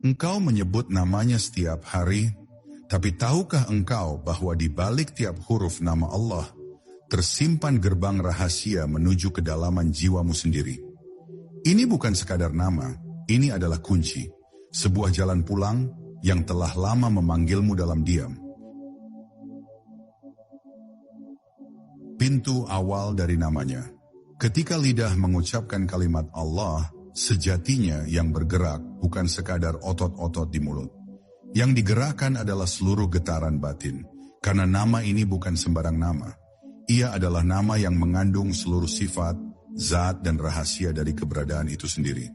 Engkau menyebut namanya setiap hari, tapi tahukah engkau bahwa di balik tiap huruf nama Allah, tersimpan gerbang rahasia menuju kedalaman jiwamu sendiri. Ini bukan sekadar nama, ini adalah kunci, sebuah jalan pulang yang telah lama memanggilmu dalam diam. Pintu awal dari namanya. Ketika lidah mengucapkan kalimat Allah, sejatinya yang bergerak bukan sekadar otot-otot di mulut. Yang digerakkan adalah seluruh getaran batin, karena nama ini bukan sembarang nama. Ia adalah nama yang mengandung seluruh sifat, zat dan rahasia dari keberadaan itu sendiri.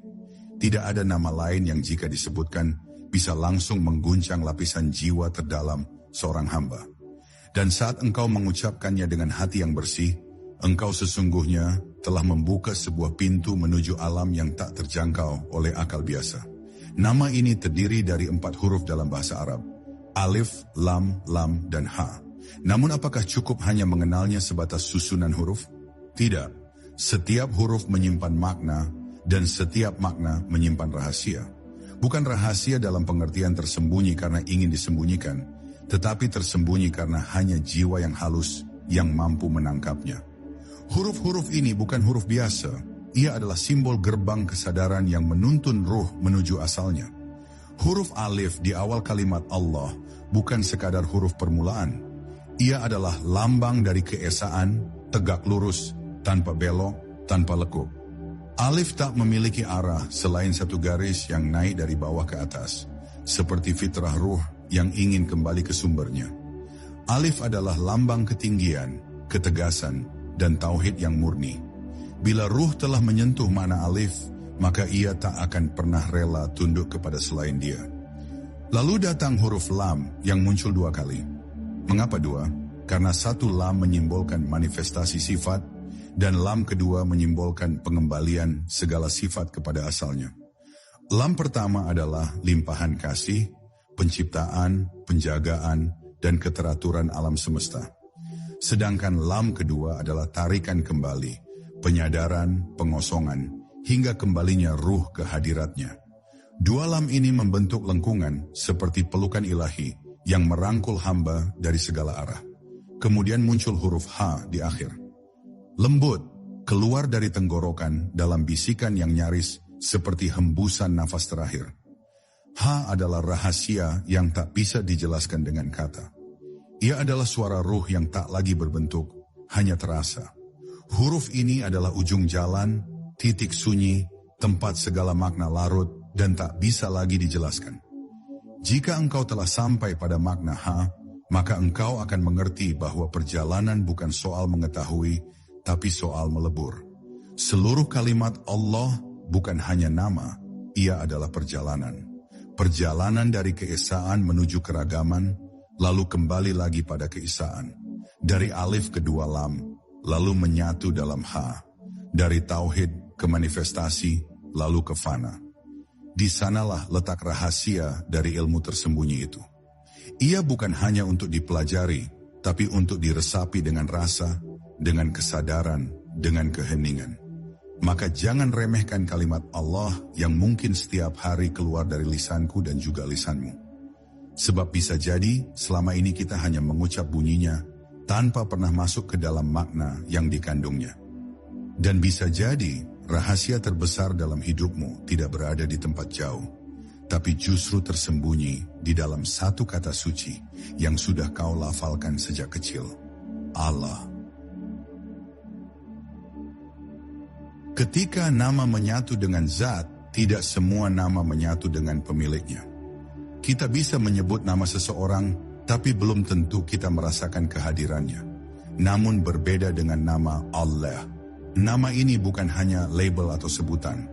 Tidak ada nama lain yang jika disebutkan bisa langsung mengguncang lapisan jiwa terdalam seorang hamba. Dan saat engkau mengucapkannya dengan hati yang bersih, engkau sesungguhnya telah membuka sebuah pintu menuju alam yang tak terjangkau oleh akal biasa. Nama ini terdiri dari 4 huruf dalam bahasa Arab. Alif, lam, dan ha. Namun apakah cukup hanya mengenalnya sebatas susunan huruf? Tidak. Setiap huruf menyimpan makna dan setiap makna menyimpan rahasia. Bukan rahasia dalam pengertian tersembunyi karena ingin disembunyikan, tetapi tersembunyi karena hanya jiwa yang halus yang mampu menangkapnya. Huruf-huruf ini bukan huruf biasa, ia adalah simbol gerbang kesadaran yang menuntun ruh menuju asalnya. Huruf alif di awal kalimat Allah bukan sekadar huruf permulaan, ia adalah lambang dari keesaan, tegak lurus, tanpa belok, tanpa lekuk. Alif tak memiliki arah selain satu garis yang naik dari bawah ke atas, seperti fitrah ruh yang ingin kembali ke sumbernya. Alif adalah lambang ketinggian, ketegasan, dan tauhid yang murni. Bila ruh telah menyentuh makna alif, maka ia tak akan pernah rela tunduk kepada selain dia. Lalu datang huruf lam yang muncul 2 kali. Mengapa 2? Karena satu lam menyimbolkan manifestasi sifat, dan lam kedua menyimbolkan pengembalian segala sifat kepada asalnya. Lam pertama adalah limpahan kasih, penciptaan, penjagaan, dan keteraturan alam semesta. Sedangkan lam kedua adalah tarikan kembali, penyadaran, pengosongan, hingga kembalinya ruh ke hadiratnya. 2 lam ini membentuk lengkungan seperti pelukan ilahi yang merangkul hamba dari segala arah. Kemudian muncul huruf H di akhir. Lembut, keluar dari tenggorokan dalam bisikan yang nyaris seperti hembusan nafas terakhir. H adalah rahasia yang tak bisa dijelaskan dengan kata. Ia adalah suara ruh yang tak lagi berbentuk, hanya terasa. Huruf ini adalah ujung jalan, titik sunyi, tempat segala makna larut dan tak bisa lagi dijelaskan. Jika engkau telah sampai pada makna H, maka engkau akan mengerti bahwa perjalanan bukan soal mengetahui, tapi soal melebur. Seluruh kalimat Allah bukan hanya nama, ia adalah perjalanan. Perjalanan dari keesaan menuju keragaman, lalu kembali lagi pada keesaan. Dari alif ke 2 lam, lalu menyatu dalam H. Dari tauhid ke manifestasi, lalu ke fana. Di sanalah letak rahasia dari ilmu tersembunyi itu. Ia bukan hanya untuk dipelajari, tapi untuk diresapi dengan rasa, dengan kesadaran, dengan keheningan. Maka jangan remehkan kalimat Allah yang mungkin setiap hari keluar dari lisanku dan juga lisanmu. Sebab bisa jadi selama ini kita hanya mengucap bunyinya tanpa pernah masuk ke dalam makna yang dikandungnya. Dan bisa jadi rahasia terbesar dalam hidupmu tidak berada di tempat jauh, tapi justru tersembunyi di dalam satu kata suci yang sudah kau lafalkan sejak kecil. Allah. Ketika nama menyatu dengan zat, tidak semua nama menyatu dengan pemiliknya. Kita bisa menyebut nama seseorang, tapi belum tentu kita merasakan kehadirannya. Namun berbeda dengan nama Allah. Nama ini bukan hanya label atau sebutan.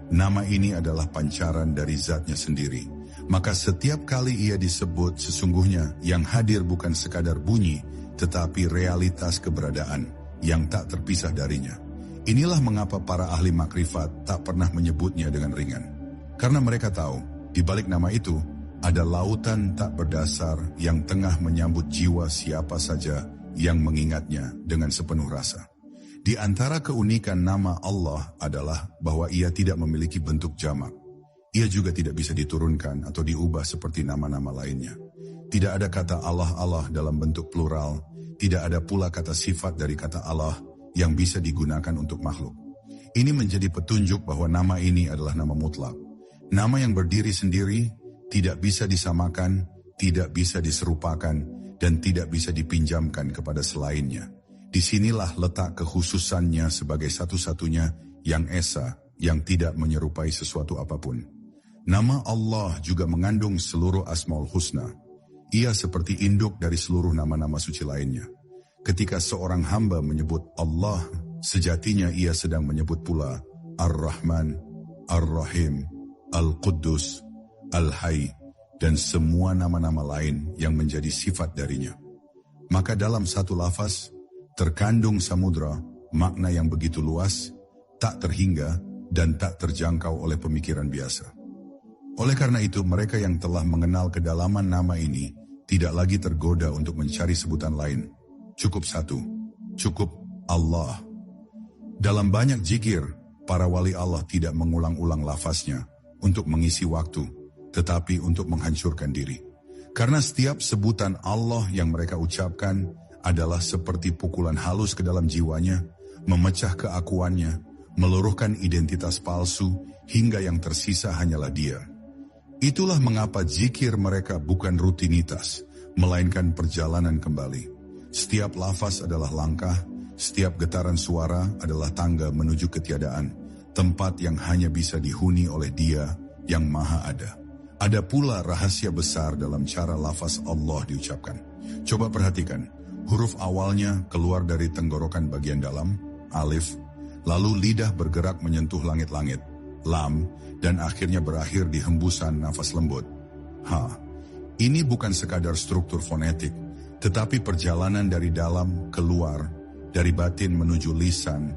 Nama ini adalah pancaran dari zatnya sendiri. Maka setiap kali ia disebut, sesungguhnya yang hadir bukan sekadar bunyi, tetapi realitas keberadaan yang tak terpisah darinya. Inilah mengapa para ahli makrifat tak pernah menyebutnya dengan ringan. Karena mereka tahu, di balik nama itu, ada lautan tak berdasar yang tengah menyambut jiwa siapa saja yang mengingatnya dengan sepenuh rasa. Di antara keunikan nama Allah adalah bahwa ia tidak memiliki bentuk jamak. Ia juga tidak bisa diturunkan atau diubah seperti nama-nama lainnya. Tidak ada kata Allah dalam bentuk plural, tidak ada pula kata sifat dari kata Allah yang bisa digunakan untuk makhluk. Ini menjadi petunjuk bahwa nama ini adalah nama mutlak. Nama yang berdiri sendiri, tidak bisa disamakan, tidak bisa diserupakan, dan tidak bisa dipinjamkan kepada selainnya. Disinilah letak kekhususannya sebagai satu-satunya yang esa, yang tidak menyerupai sesuatu apapun. Nama Allah juga mengandung seluruh Asmaul Husna. Ia seperti induk dari seluruh nama-nama suci lainnya. Ketika seorang hamba menyebut Allah, sejatinya ia sedang menyebut pula Ar-Rahman, Ar-Rahim, Al-Quddus, Al-Hayy, dan semua nama-nama lain yang menjadi sifat darinya. Maka dalam satu lafaz, terkandung samudra, makna yang begitu luas, tak terhingga, dan tak terjangkau oleh pemikiran biasa. Oleh karena itu, mereka yang telah mengenal kedalaman nama ini, tidak lagi tergoda untuk mencari sebutan lain. Cukup satu, cukup Allah. Dalam banyak zikir, para wali Allah tidak mengulang-ulang lafaznya untuk mengisi waktu, tetapi untuk menghancurkan diri. Karena setiap sebutan Allah yang mereka ucapkan adalah seperti pukulan halus ke dalam jiwanya, memecah keakuannya, meluruhkan identitas palsu, hingga yang tersisa hanyalah Dia. Itulah mengapa zikir mereka bukan rutinitas, melainkan perjalanan kembali. Setiap lafaz adalah langkah, setiap getaran suara adalah tangga menuju ketiadaan, tempat yang hanya bisa dihuni oleh Dia yang Maha Ada. Ada pula rahasia besar dalam cara lafaz Allah diucapkan. Coba perhatikan, huruf awalnya keluar dari tenggorokan bagian dalam, alif, lalu lidah bergerak menyentuh langit-langit, lam, dan akhirnya berakhir di hembusan nafas lembut, ha. Ini bukan sekadar struktur fonetik, tetapi perjalanan dari dalam keluar, dari batin menuju lisan,